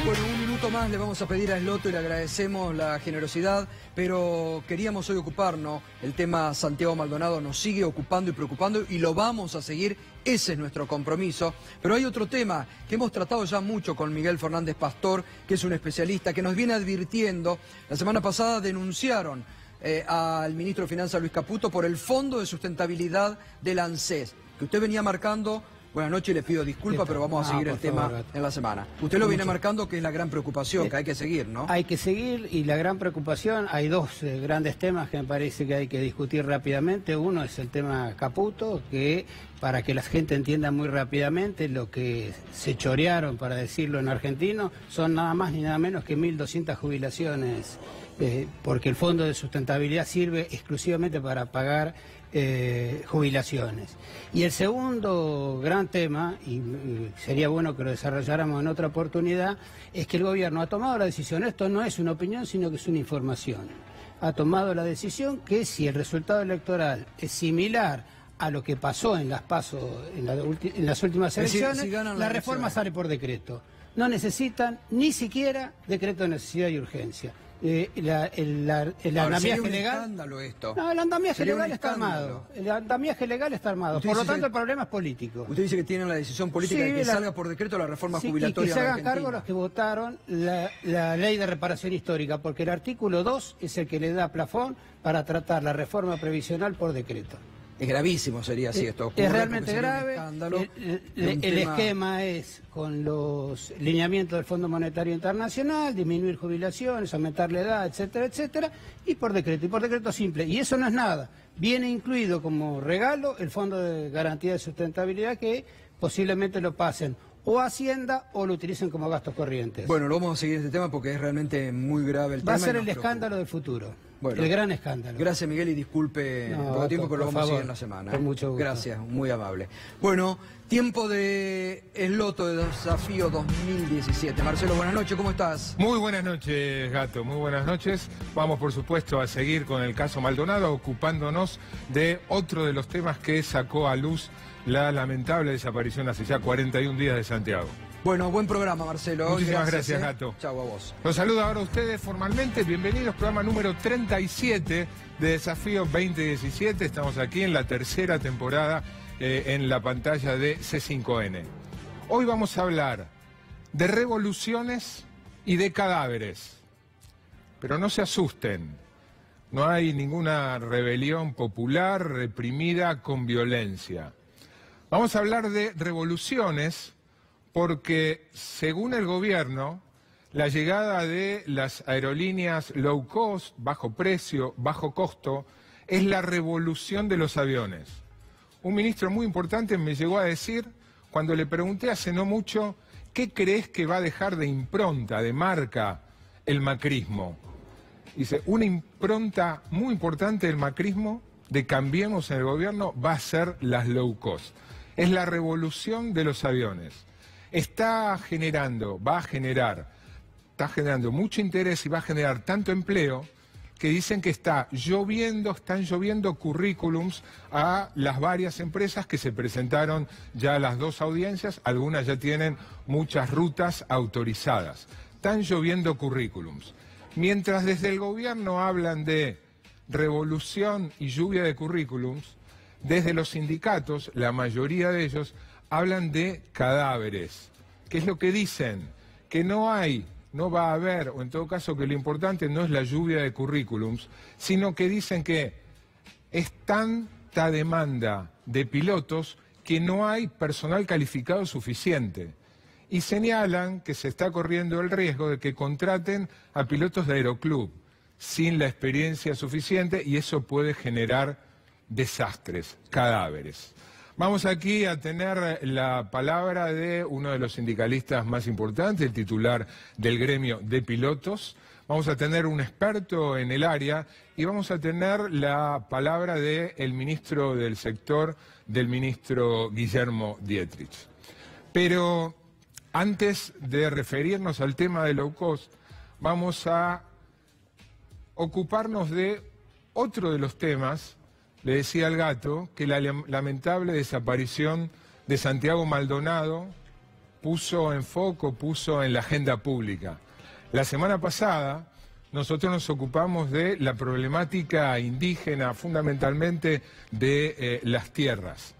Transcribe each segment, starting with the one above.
Bueno, un minuto más le vamos a pedir a Esloto y le agradecemos la generosidad, pero queríamos hoy ocuparnos. El tema Santiago Maldonado nos sigue ocupando y preocupando y lo vamos a seguir. Ese es nuestro compromiso. Pero hay otro tema que hemos tratado ya mucho con Miguel Fernández Pastor, que es un especialista que nos viene advirtiendo. La semana pasada denunciaron al ministro de Finanzas, Luis Caputo, por el Fondo de Sustentabilidad del ANSES, que usted venía marcando. Buenas noches y le pido disculpas, pero vamos a seguir el tema en la semana. Usted lo viene marcando, que es la gran preocupación, que hay que seguir, ¿no? Hay que seguir, y la gran preocupación, hay dos grandes temas que me parece que hay que discutir rápidamente. Uno es el tema Caputo, que para que la gente entienda muy rápidamente, lo que se chorearon, para decirlo en argentino, son nada más ni nada menos que 1.200 jubilaciones, porque el Fondo de Sustentabilidad sirve exclusivamente para pagar jubilaciones. Y el segundo gran tema, y sería bueno que lo desarrolláramos en otra oportunidad, es que el gobierno ha tomado la decisión. Esto no es una opinión, sino que es una información. Ha tomado la decisión que si el resultado electoral es similar a lo que pasó en las en las últimas elecciones, si la reforma sale por decreto. No necesitan ni siquiera decreto de necesidad y urgencia. El andamiaje legal. Escándalo esto. No, el andamiaje legal está armado. El andamiaje legal está armado. Por lo tanto, el problema es político. Usted dice que tienen la decisión política de que salga por decreto la reforma jubilatoria. Y que se hagan cargo los que votaron la ley de reparación histórica, porque el artículo 2 es el que le da plafón para tratar la reforma previsional por decreto. Es gravísimo, sería así esto. Es realmente grave. El esquema es con los lineamientos del Fondo Monetario Internacional, disminuir jubilaciones, aumentar la edad, etcétera, etcétera, y por decreto simple. Y eso no es nada. Viene incluido como regalo el Fondo de Garantía de Sustentabilidad, que posiblemente lo pasen o a Hacienda o lo utilicen como gastos corrientes. Bueno, lo vamos a seguir este tema porque es realmente muy grave el tema. Va a ser el escándalo del futuro. Bueno, el gran escándalo. Gracias, Miguel, y disculpe poco tiempo, pero lo vamos a seguir en la semana. Con mucho gusto. Gracias, muy amable. Bueno, tiempo de Esloto de Desafío 2017. Marcelo, buenas noches, ¿cómo estás? Muy buenas noches, Gato, muy buenas noches. Vamos, por supuesto, a seguir con el caso Maldonado, ocupándonos de otro de los temas que sacó a luz la lamentable desaparición hace ya 41 días de Santiago. Bueno, buen programa, Marcelo. Muchísimas gracias, Gato. Chau a vos. Los saludo ahora a ustedes formalmente. Bienvenidos, programa número 37 de Desafío 2017. Estamos aquí en la tercera temporada en la pantalla de C5N. Hoy vamos a hablar de revoluciones y de cadáveres. Pero no se asusten. No hay ninguna rebelión popular reprimida con violencia. Vamos a hablar de revoluciones porque, según el gobierno, la llegada de las aerolíneas low cost, bajo precio, bajo costo, es la revolución de los aviones. Un ministro muy importante me llegó a decir, cuando le pregunté hace no mucho, ¿qué crees que va a dejar de impronta, de marca, el macrismo? Dice, una impronta muy importante del macrismo, de Cambiemos en el gobierno, va a ser las low cost. Es la revolución de los aviones. Está generando mucho interés y va a generar tanto empleo que dicen que están lloviendo currículums a las varias empresas que se presentaron ya a las dos audiencias. Algunas ya tienen muchas rutas autorizadas. Están lloviendo currículums. Mientras desde el gobierno hablan de revolución y lluvia de currículums, desde los sindicatos, la mayoría de ellos, hablan de cadáveres. ¿Qué es lo que dicen? Que no va a haber, o en todo caso que lo importante no es la lluvia de currículums, sino que dicen que es tanta demanda de pilotos que no hay personal calificado suficiente. Y señalan que se está corriendo el riesgo de que contraten a pilotos de aeroclub sin la experiencia suficiente, y eso puede generar desastres, cadáveres. Vamos aquí a tener la palabra de uno de los sindicalistas más importantes, el titular del gremio de pilotos. Vamos a tener un experto en el área y vamos a tener la palabra del ministro del sector, del ministro Guillermo Dietrich. Pero antes de referirnos al tema de low cost, vamos a ocuparnos de otro de los temas. Le decía al Gato que la lamentable desaparición de Santiago Maldonado puso en foco, puso en la agenda pública. La semana pasada nosotros nos ocupamos de la problemática indígena, fundamentalmente de las tierras.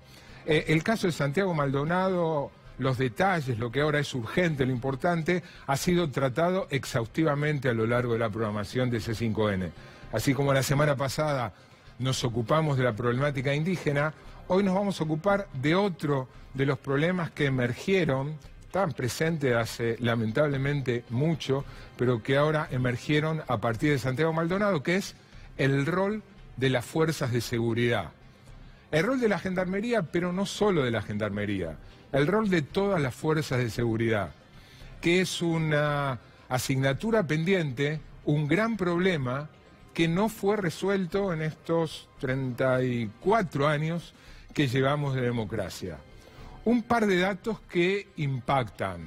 El caso de Santiago Maldonado, los detalles, lo que ahora es urgente, lo importante, ha sido tratado exhaustivamente a lo largo de la programación de C5N. Así como la semana pasada nos ocupamos de la problemática indígena, hoy nos vamos a ocupar de otro de los problemas que emergieron, estaban presentes hace lamentablemente mucho, pero que ahora emergieron a partir de Santiago Maldonado, que es el rol de las fuerzas de seguridad. El rol de la Gendarmería, pero no solo de la Gendarmería, el rol de todas las fuerzas de seguridad, que es una asignatura pendiente, un gran problema que no fue resuelto en estos 34 años que llevamos de democracia. Un par de datos que impactan.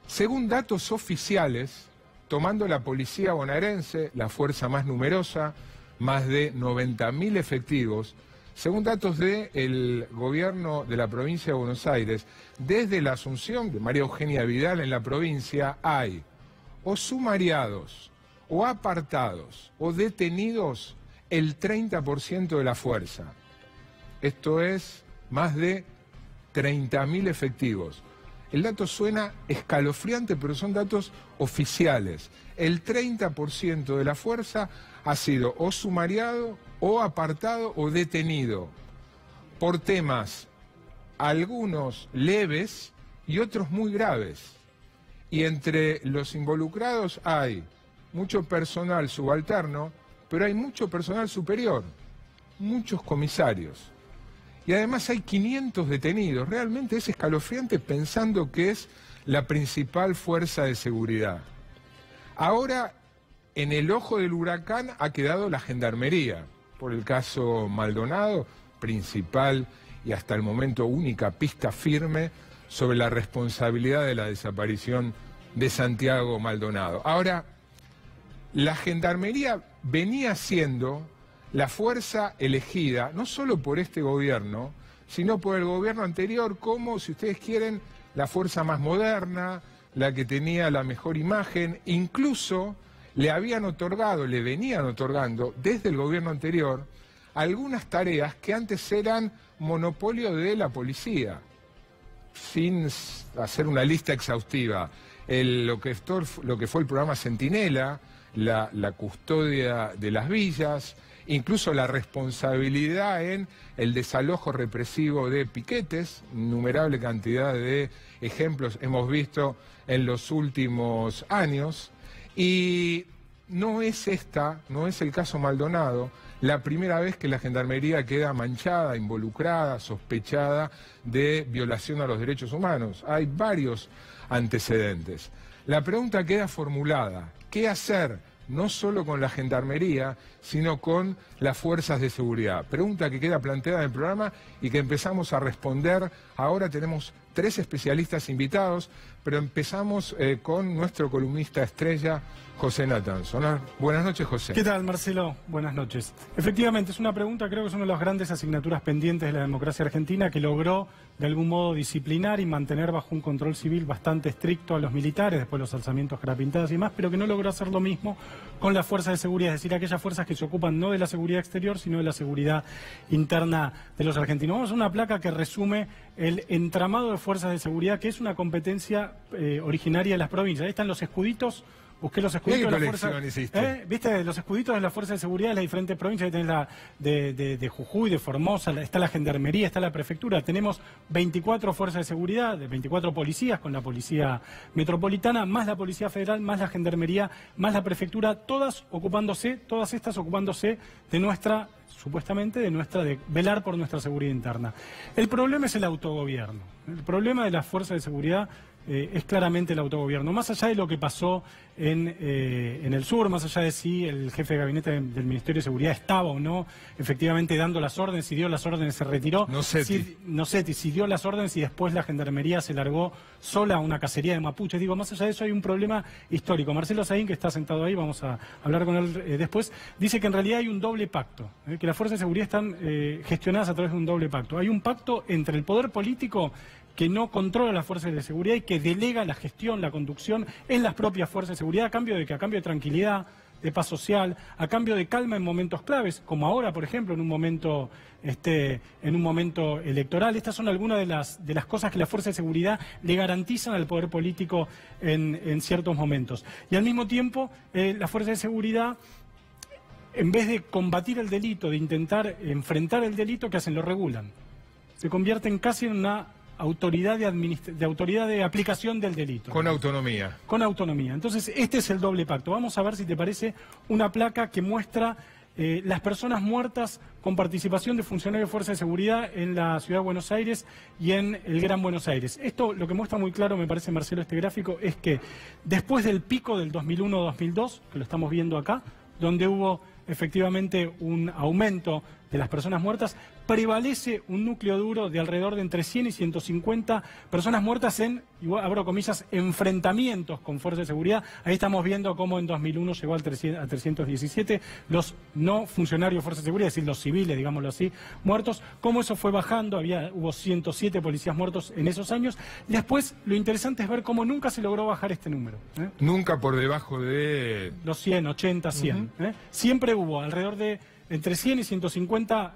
Según datos oficiales, tomando la policía bonaerense, la fuerza más numerosa, más de 90.000 efectivos, según datos del gobierno de la provincia de Buenos Aires, desde la asunción de María Eugenia Vidal en la provincia hay o sumariados, o apartados, o detenidos el 30% de la fuerza. Esto es más de 30.000 efectivos. El dato suena escalofriante, pero son datos oficiales. El 30% de la fuerza ha sido o sumariado, o apartado, o detenido, por temas, algunos leves y otros muy graves. Y entre los involucrados hay mucho personal subalterno, pero hay mucho personal superior, muchos comisarios. Y además hay 500 detenidos. Realmente es escalofriante pensando que es la principal fuerza de seguridad. Ahora, en el ojo del huracán ha quedado la Gendarmería, por el caso Maldonado, principal y hasta el momento única pista firme sobre la responsabilidad de la desaparición de Santiago Maldonado. Ahora, la Gendarmería venía siendo la fuerza elegida, no solo por este gobierno, sino por el gobierno anterior, como, si ustedes quieren, la fuerza más moderna, la que tenía la mejor imagen. Incluso le habían otorgado, le venían otorgando desde el gobierno anterior algunas tareas que antes eran monopolio de la policía, sin hacer una lista exhaustiva. Lo que fue el programa Centinela, la custodia de las villas, incluso la responsabilidad en el desalojo represivo de piquetes, innumerable cantidad de ejemplos hemos visto en los últimos años, y no es el caso Maldonado, la primera vez que la Gendarmería queda manchada, involucrada, sospechada de violación a los derechos humanos. Hay varios antecedentes. La pregunta queda formulada: ¿qué hacer? No solo con la Gendarmería, sino con las fuerzas de seguridad. Pregunta que queda planteada en el programa y que empezamos a responder. Ahora tenemos 3 especialistas invitados, pero empezamos con nuestro columnista estrella, José Natanson. Buenas noches, José. ¿Qué tal, Marcelo? Buenas noches. Efectivamente, es una pregunta, creo que es una de las grandes asignaturas pendientes de la democracia argentina, que logró de algún modo disciplinar y mantener bajo un control civil bastante estricto a los militares, después los alzamientos, carapintadas y demás, pero que no logró hacer lo mismo con las fuerzas de seguridad, es decir, aquellas fuerzas que se ocupan no de la seguridad exterior, sino de la seguridad interna de los argentinos. Vamos a una placa que resume el entramado de fuerzas de seguridad, que es una competencia originaria de las provincias. Ahí están los escuditos. Busqué los escuditos de la fuerza. ¿Viste? Los escuditos de la fuerza de seguridad de las diferentes provincias. Ahí tenés la de Jujuy, de Formosa, está la Gendarmería, está la prefectura. Tenemos 24 fuerzas de seguridad, de 24 policías, con la policía metropolitana, más la policía federal, más la Gendarmería, más la prefectura, todas estas ocupándose de nuestra, supuestamente, de velar por nuestra seguridad interna. El problema es el autogobierno. El problema de las fuerzas de seguridad es claramente el autogobierno. Más allá de lo que pasó en el sur, más allá de si el jefe de gabinete del Ministerio de Seguridad estaba o no efectivamente dando las órdenes, si dio las órdenes se retiró, si dio las órdenes y después la Gendarmería se largó sola a una cacería de mapuches. Digo, más allá de eso hay un problema histórico. Marcelo Saín, que está sentado ahí, vamos a hablar con él después, dice que en realidad hay un doble pacto, que las fuerzas de seguridad están gestionadas a través de un doble pacto. Hay un pacto entre el poder político, que no controla las fuerzas de seguridad y que delega la gestión, la conducción en las propias fuerzas de seguridad, a cambio de tranquilidad, de paz social, a cambio de calma en momentos claves, como ahora, por ejemplo, en un momento electoral. Estas son algunas de las cosas que las fuerzas de seguridad le garantizan al poder político en ciertos momentos. Y al mismo tiempo, las fuerzas de seguridad, en vez de combatir el delito, de intentar enfrentar el delito, ¿qué hacen? Lo regulan. Se convierten casi en una autoridad de aplicación del delito. Con autonomía. Con autonomía. Entonces, este es el doble pacto. Vamos a ver si te parece una placa que muestra las personas muertas con participación de funcionarios de Fuerza de Seguridad en la Ciudad de Buenos Aires y en el Gran Buenos Aires. Esto lo que muestra muy claro, me parece, Marcelo, este gráfico, es que después del pico del 2001-2002, que lo estamos viendo acá, donde hubo efectivamente un aumento de las personas muertas, prevalece un núcleo duro de alrededor de entre 100 y 150 personas muertas en, igual, abro comillas, enfrentamientos con fuerzas de seguridad. Ahí estamos viendo cómo en 2001 llegó a 317 los no funcionarios de fuerzas de seguridad, es decir, los civiles, digámoslo así, muertos. Cómo eso fue bajando, hubo 107 policías muertos en esos años. Después, lo interesante es ver cómo nunca se logró bajar este número. Nunca por debajo de... los 100, 80, 100. Siempre hubo alrededor de entre 100 y 150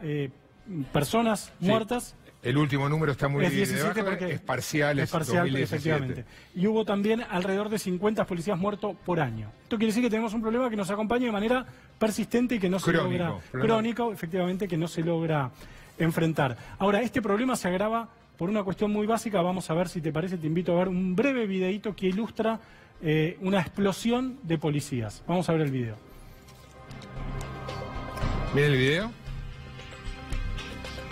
personas muertas. El último número está muy debajo, porque es parcial, es parcial, 2017. Efectivamente. Y hubo también alrededor de 50 policías muertos por año. Esto quiere decir que tenemos un problema que nos acompaña de manera persistente y que no se logra... Crónico, efectivamente, que no se logra enfrentar. Ahora, este problema se agrava por una cuestión muy básica. Vamos a ver, si te parece, te invito a ver un breve videíto que ilustra una explosión de policías. Vamos a ver el video. ¿Miren el video?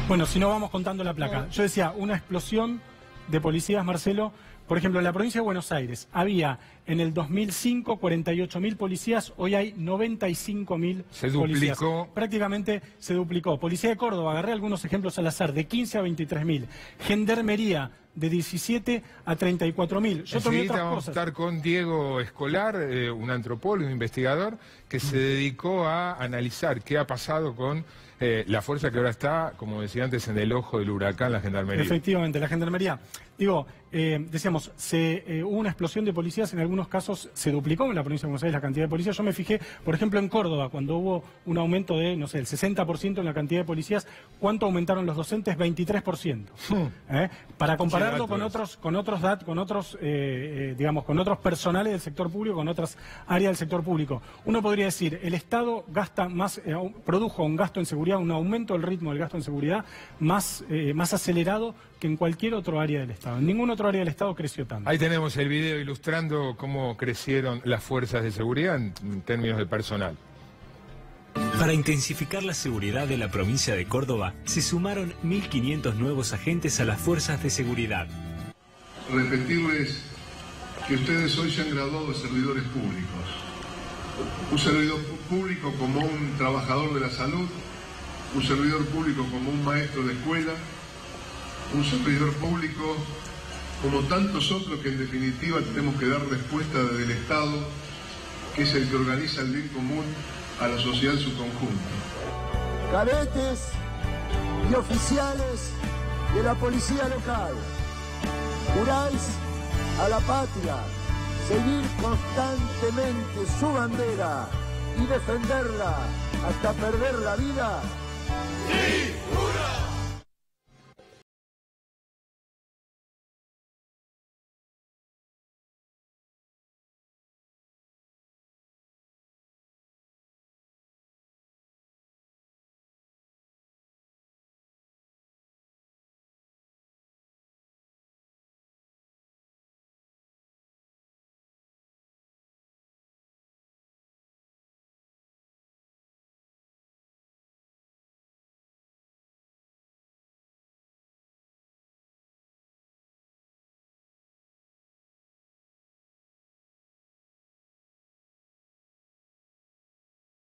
Bueno, si no, vamos contando la placa. Yo decía, una explosión de policías, Marcelo. Por ejemplo, en la provincia de Buenos Aires había en el 2005 48.000 policías, hoy hay 95.000 policías. Se duplicó. Prácticamente se duplicó. Policía de Córdoba, agarré algunos ejemplos al azar, de 15 a 23.000. Gendarmería, de 17 a 34.000. Yo tomé otras vamos a estar con Diego Escolar, un antropólogo, un investigador, que se dedicó a analizar qué ha pasado con la fuerza que ahora está, como decía antes, en el ojo del huracán, la Gendarmería. Efectivamente, la Gendarmería. Digo, decíamos, hubo una explosión de policías, en algunos casos se duplicó en la provincia de Buenos Aires la cantidad de policías. Yo me fijé, por ejemplo, en Córdoba, cuando hubo un aumento de, no sé, el 60% en la cantidad de policías, ¿cuánto aumentaron los docentes? 23%. Para compararlo con otros personales del sector público, con otras áreas del sector público. Uno podría decir, el Estado gasta más, produjo un gasto en seguridad, un aumento del ritmo del gasto en seguridad más acelerado que en cualquier otro área del Estado. En ningún otro área del Estado creció tanto. Ahí tenemos el video ilustrando cómo crecieron las fuerzas de seguridad en términos de personal. Para intensificar la seguridad de la provincia de Córdoba, se sumaron 1.500 nuevos agentes a las fuerzas de seguridad. Repetirles que ustedes hoy se han graduado de servidores públicos. Un servidor público como un trabajador de la salud, un servidor público como un maestro de escuela, un servidor público como tantos otros que en definitiva tenemos que dar respuesta desde el Estado, que es el que organiza el bien común a la sociedad en su conjunto. Cadetes y oficiales de la policía local, juráis a la patria seguir constantemente su bandera y defenderla hasta perder la vida. ¡Sí, juro!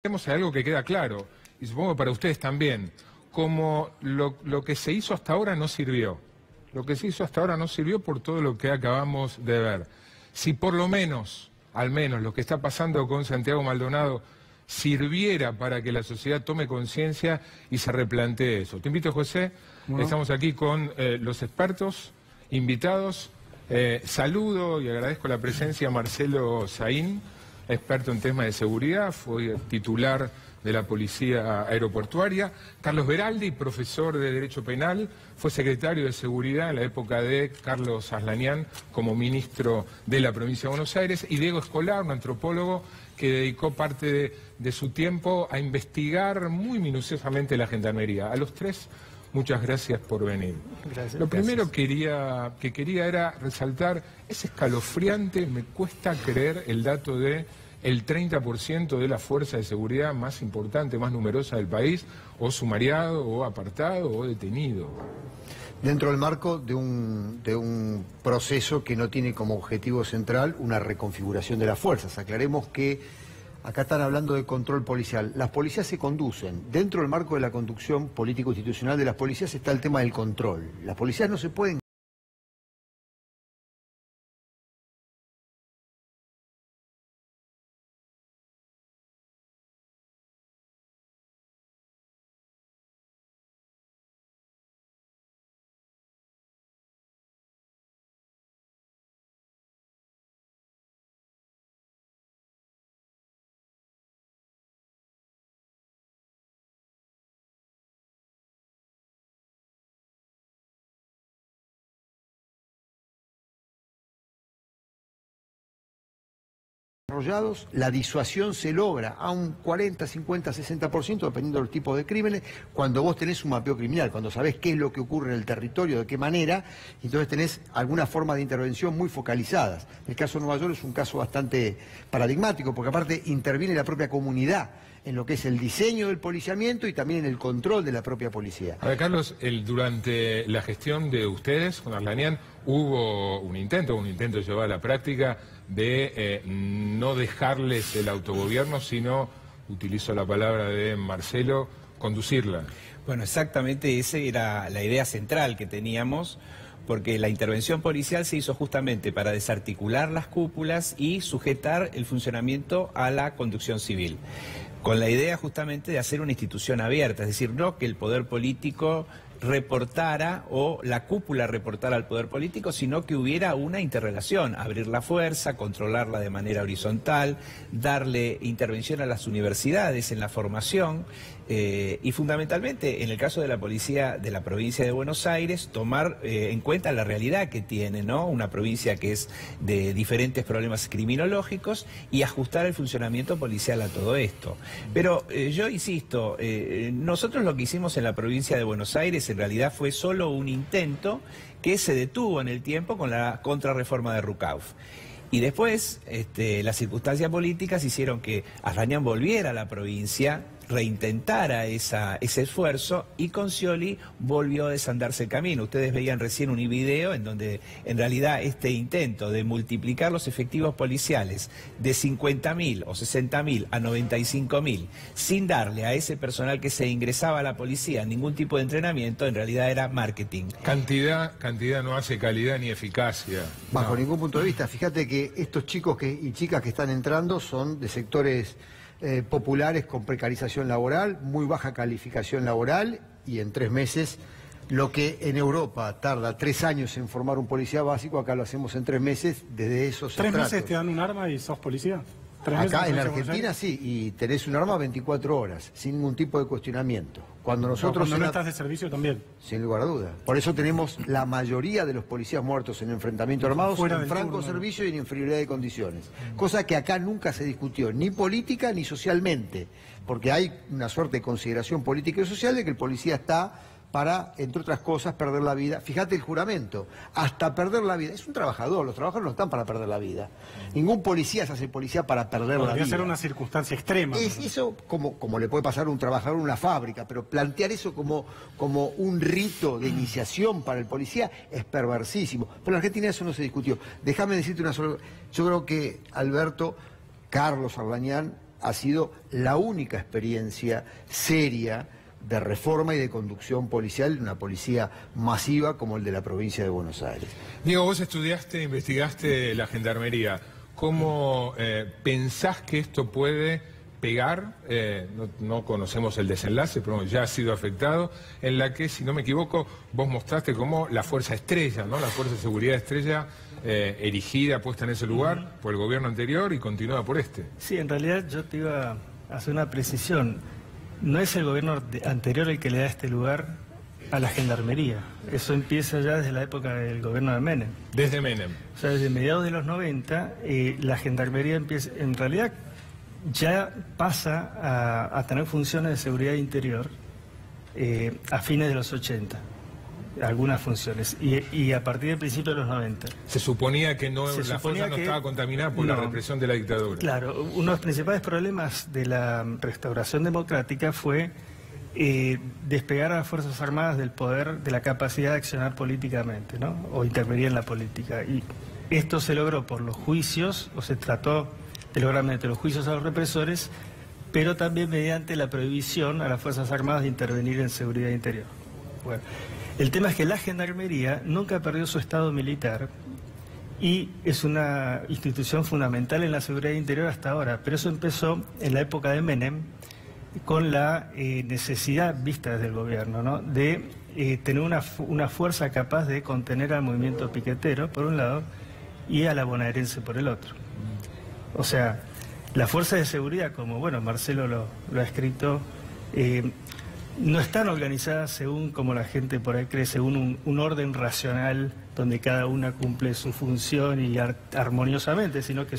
Tenemos algo que queda claro, y supongo para ustedes también, como lo que se hizo hasta ahora no sirvió. Lo que se hizo hasta ahora no sirvió por todo lo que acabamos de ver. Si por lo menos, al menos, lo que está pasando con Santiago Maldonado sirviera para que la sociedad tome conciencia y se replantee eso. Te invito, José, estamos aquí con los expertos invitados. Saludo y agradezco la presencia de Marcelo Saín, experto en temas de seguridad, fue titular de la Policía Aeroportuaria. Carlos Beraldi, profesor de Derecho Penal, fue secretario de Seguridad en la época de Carlos Aslanian como ministro de la provincia de Buenos Aires. Y Diego Escolar, un antropólogo que dedicó parte de su tiempo a investigar muy minuciosamente la gendarmería. A los tres, muchas gracias por venir. Gracias. Lo primero que quería era resaltar, es escalofriante, me cuesta creer el dato de el 30% de la fuerza de seguridad más importante, más numerosa del país, o sumariado, o apartado, o detenido. Dentro del marco de un proceso que no tiene como objetivo central una reconfiguración de las fuerzas. Aclaremos que acá están hablando de control policial. Las policías se conducen. Dentro del marco de la conducción político-institucional de las policías está el tema del control. Las policías no se pueden desarrollados, la disuasión se logra a un 40, 50, 60%, dependiendo del tipo de crímenes, cuando vos tenés un mapeo criminal, cuando sabés qué es lo que ocurre en el territorio, de qué manera, entonces tenés alguna forma de intervención muy focalizadas. El caso de Nueva York es un caso bastante paradigmático, porque aparte interviene la propia comunidad en lo que es el diseño del policiamiento y también en el control de la propia policía. A ver, Carlos, durante la gestión de ustedes con Aslanian hubo un intento llevado a la práctica de no dejarles el autogobierno, sino, utilizo la palabra de Marcelo, conducirla. Bueno, exactamente esa era la idea central que teníamos, porque la intervención policial se hizo justamente para desarticular las cúpulas y sujetar el funcionamiento a la conducción civil, con la idea justamente de hacer una institución abierta, es decir, no que el poder político reportara o la cúpula reportara al poder político, sino que hubiera una interrelación, abrir la fuerza, controlarla de manera horizontal, darle intervención a las universidades en la formación y fundamentalmente en el caso de la policía de la provincia de Buenos Aires tomar en cuenta la realidad que tiene, ¿no? Una provincia que es de diferentes problemas criminológicos y ajustar el funcionamiento policial a todo esto. Pero yo insisto, nosotros lo que hicimos en la provincia de Buenos Aires en realidad fue solo un intento que se detuvo en el tiempo con la contrarreforma de Rucauf. Y después las circunstancias políticas hicieron que Aslanian volviera a la provincia, reintentara ese esfuerzo y con Scioli volvió a desandarse el camino. Ustedes veían recién un video en donde en realidad este intento de multiplicar los efectivos policiales de 50.000 o 60.000 a 95.000 sin darle a ese personal que se ingresaba a la policía ningún tipo de entrenamiento, en realidad era marketing. Cantidad no hace calidad ni eficacia. Bajo ningún punto de vista. Fíjate que estos chicos y chicas que están entrando son de sectores populares con precarización laboral, muy baja calificación laboral, y en 3 meses, lo que en Europa tarda 3 años en formar un policía básico, acá lo hacemos en 3 meses desde esos estratos. 3 meses te dan un arma y sos policía. Acá en Argentina sí, y tenés un arma 24 horas, sin ningún tipo de cuestionamiento. Cuando nosotros... Cuando no estás de servicio también. Sin lugar a duda. Por eso tenemos la mayoría de los policías muertos en enfrentamiento armado en franco servicio y en inferioridad de condiciones. Cosa que acá nunca se discutió, ni política ni socialmente, porque hay una suerte de consideración política y social de que el policía está para, entre otras cosas, perder la vida. Fíjate el juramento, hasta perder la vida. Es un trabajador, los trabajadores no están para perder la vida. Ningún policía se hace policía para perder la vida. Podría ser una circunstancia extrema. Es eso como le puede pasar a un trabajador en una fábrica, pero plantear eso como un rito de iniciación para el policía es perversísimo. Pero en Argentina eso no se discutió. Déjame decirte una sola... Yo creo que Carlos Aslanian ha sido la única experiencia seria de reforma y de conducción policial, una policía masiva como el de la provincia de Buenos Aires. Diego, vos investigaste la gendarmería. ¿Cómo pensás que esto puede despegar, no conocemos el desenlace, pero ya ha sido afectado, en la que, si no me equivoco, vos mostraste como la Fuerza Estrella, ¿no? La Fuerza de Seguridad Estrella, erigida, puesta en ese lugar por el gobierno anterior y continuada por este. Sí, en realidad yo te iba a hacer una precisión. No es el gobierno anterior el que le da este lugar a la gendarmería. Eso empieza ya desde la época del gobierno de Menem. Desde Menem. O sea, desde mediados de los 90, la gendarmería empieza, en realidad ya pasa a tener funciones de seguridad interior a fines de los 80. Algunas funciones, y a partir del principio de los 90. Se suponía que la fuerza no estaba contaminada por la represión de la dictadura. Claro, uno de los principales problemas de la restauración democrática fue despegar a las Fuerzas Armadas del poder, de la capacidad de accionar políticamente, ¿no? O intervenir en la política. Y esto se logró por los juicios, o se trató de lograr mediante los juicios a los represores, pero también mediante la prohibición a las Fuerzas Armadas de intervenir en seguridad interior. Bueno, el tema es que la gendarmería nunca perdió su estado militar y es una institución fundamental en la seguridad interior hasta ahora, pero eso empezó en la época de Menem con la necesidad vista desde el gobierno, ¿no? De tener una fuerza capaz de contener al movimiento piquetero, por un lado, y a la bonaerense por el otro. O sea, las fuerzas de seguridad, como bueno, Marcelo lo ha escrito, no están organizadas según, como la gente por ahí cree, según un orden racional donde cada una cumple su función y armoniosamente, sino que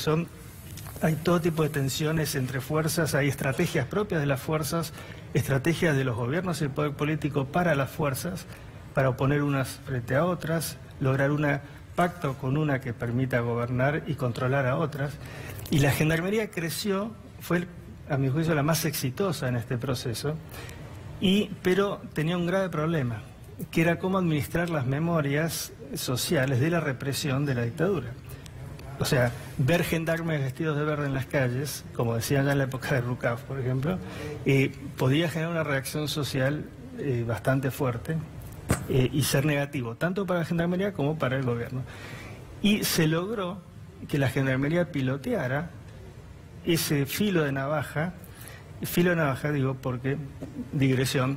hay todo tipo de tensiones entre fuerzas, hay estrategias propias de las fuerzas, estrategias de los gobiernos y el poder político para las fuerzas, para oponer unas frente a otras, lograr un pacto con una que permita gobernar y controlar a otras. Y la gendarmería creció, fue a mi juicio la más exitosa en este proceso, pero tenía un grave problema, que era cómo administrar las memorias sociales de la represión de la dictadura. O sea, ver gendarmes vestidos de verde en las calles, como decían ya en la época de Rucaf, por ejemplo, podía generar una reacción social bastante fuerte y ser negativo, tanto para la gendarmería como para el gobierno. Y se logró que la gendarmería piloteara ese filo de navaja digo porque, digresión,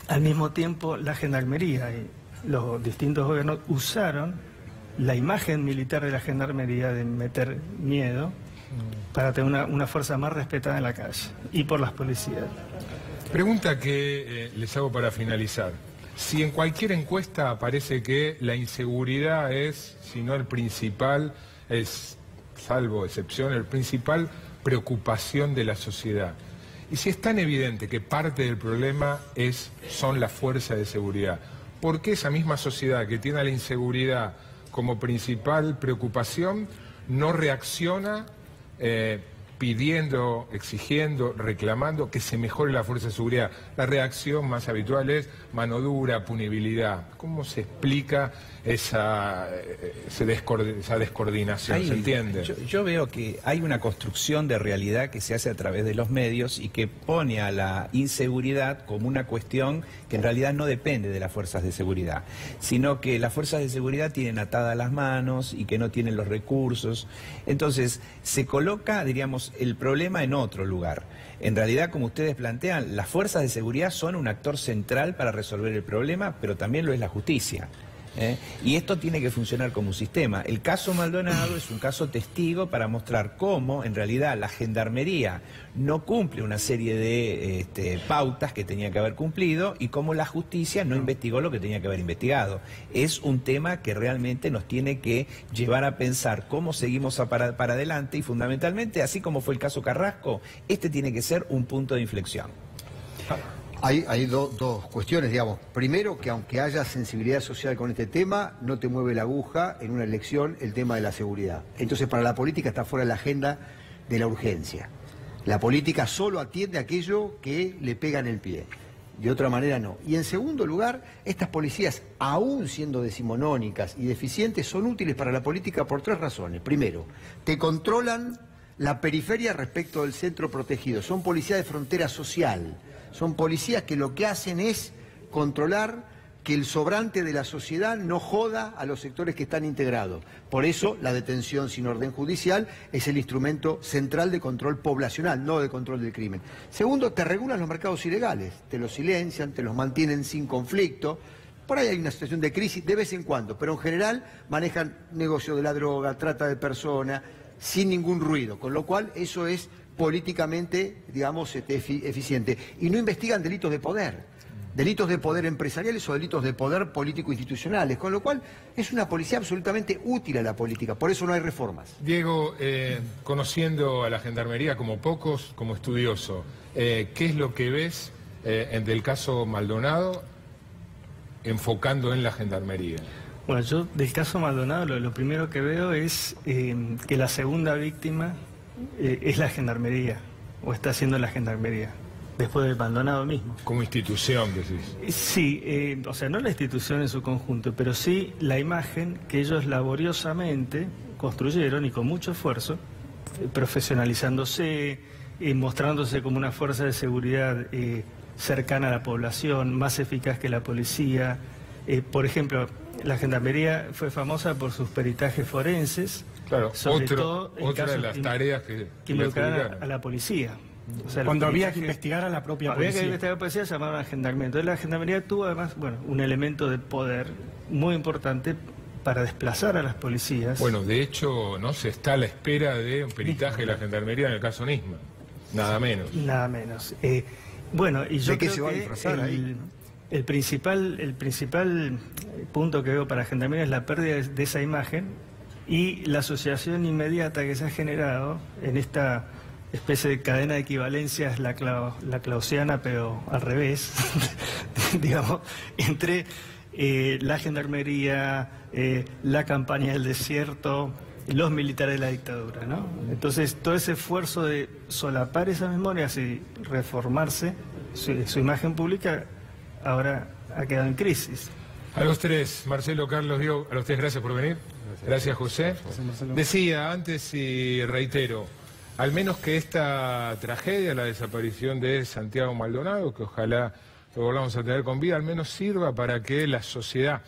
al mismo tiempo la gendarmería y los distintos gobiernos usaron la imagen militar de la gendarmería de meter miedo para tener una fuerza más respetada en la calle y por las policías. Pregunta que les hago para finalizar. Si en cualquier encuesta aparece que la inseguridad es, si no el principal, es, salvo excepción, el principal preocupación de la sociedad, y si es tan evidente que parte del problema son las fuerzas de seguridad, ¿por qué esa misma sociedad que tiene a la inseguridad como principal preocupación no reacciona pidiendo, exigiendo, reclamando que se mejore la fuerza de seguridad? La reacción más habitual es mano dura, punibilidad. ¿Cómo se explica esa descoordinación? ¿Se entiende? Yo veo que hay una construcción de realidad que se hace a través de los medios y que pone a la inseguridad como una cuestión que en realidad no depende de las fuerzas de seguridad, sino que las fuerzas de seguridad tienen atadas las manos y que no tienen los recursos. Entonces, se coloca, diríamos, el problema en otro lugar. En realidad, como ustedes plantean, las fuerzas de seguridad son un actor central para resolver el problema, pero también lo es la justicia. Y esto tiene que funcionar como un sistema. El caso Maldonado es un caso testigo para mostrar cómo en realidad la gendarmería no cumple una serie de pautas que tenía que haber cumplido y cómo la justicia no investigó lo que tenía que haber investigado. Es un tema que realmente nos tiene que llevar a pensar cómo seguimos para adelante y fundamentalmente, así como fue el caso Carrasco, este tiene que ser un punto de inflexión. Hay dos cuestiones, digamos. Primero, que aunque haya sensibilidad social con este tema, no te mueve la aguja en una elección el tema de la seguridad. Entonces, para la política está fuera de la agenda de la urgencia. La política solo atiende aquello que le pega en el pie. De otra manera, no. Y en segundo lugar, estas policías, aún siendo decimonónicas y deficientes, son útiles para la política por tres razones. Primero, te controlan la periferia respecto del centro protegido. Son policías de frontera social. Son policías que lo que hacen es controlar que el sobrante de la sociedad no joda a los sectores que están integrados. Por eso la detención sin orden judicial es el instrumento central de control poblacional, no de control del crimen. Segundo, te regulan los mercados ilegales, te los silencian, te los mantienen sin conflicto. Por ahí hay una situación de crisis de vez en cuando, pero en general manejan negocio de la droga, trata de personas, sin ningún ruido, con lo cual eso es políticamente, digamos, eficiente. Y no investigan delitos de poder empresariales o delitos de poder político-institucionales, con lo cual es una policía absolutamente útil a la política, por eso no hay reformas. Diego, conociendo a la Gendarmería como pocos, como estudioso, ¿qué es lo que ves del caso Maldonado enfocando en la Gendarmería? Bueno, yo del caso Maldonado lo primero que veo es que la segunda víctima es la Gendarmería, o está siendo la Gendarmería, después de Maldonado mismo. Como institución, decís. Sí, o sea, no la institución en su conjunto, pero sí la imagen que ellos laboriosamente construyeron y con mucho esfuerzo, profesionalizándose, mostrándose como una fuerza de seguridad cercana a la población, más eficaz que la policía. Por ejemplo, la Gendarmería fue famosa por sus peritajes forenses. Claro, otra de las tareas que involucraban a la policía. O sea, cuando había que investigar a la propia policía. Había que investigar a la policía, llamaron a la Gendarmería. Entonces la Gendarmería tuvo además, bueno, un elemento de poder muy importante para desplazar a las policías. Bueno, de hecho, no se está a la espera de un peritaje de la Gendarmería en el caso Nisman. Nada menos. Nada menos. Bueno, y yo ¿de qué creo se va a que disfrazar ahí? el principal punto que veo para la Gendarmería es la pérdida de esa imagen y la asociación inmediata que se ha generado en esta especie de cadena de equivalencias, la clausiana, pero al revés, digamos, entre la Gendarmería, la campaña del desierto, los militares de la dictadura, ¿no? Entonces, todo ese esfuerzo de solapar esas memorias y reformarse, su imagen pública, ahora ha quedado en crisis. A los tres, Marcelo, Carlos, Diego, a los tres gracias por venir. Gracias, José. Decía antes y reitero, al menos que esta tragedia, la desaparición de Santiago Maldonado, que ojalá lo volvamos a tener con vida, al menos sirva para que la sociedad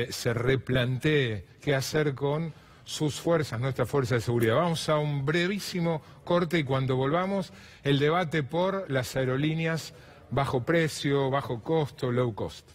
se replantee qué hacer con sus fuerzas, nuestras fuerzas de seguridad. Vamos a un brevísimo corte y cuando volvamos, el debate por las aerolíneas bajo precio, bajo costo, low cost.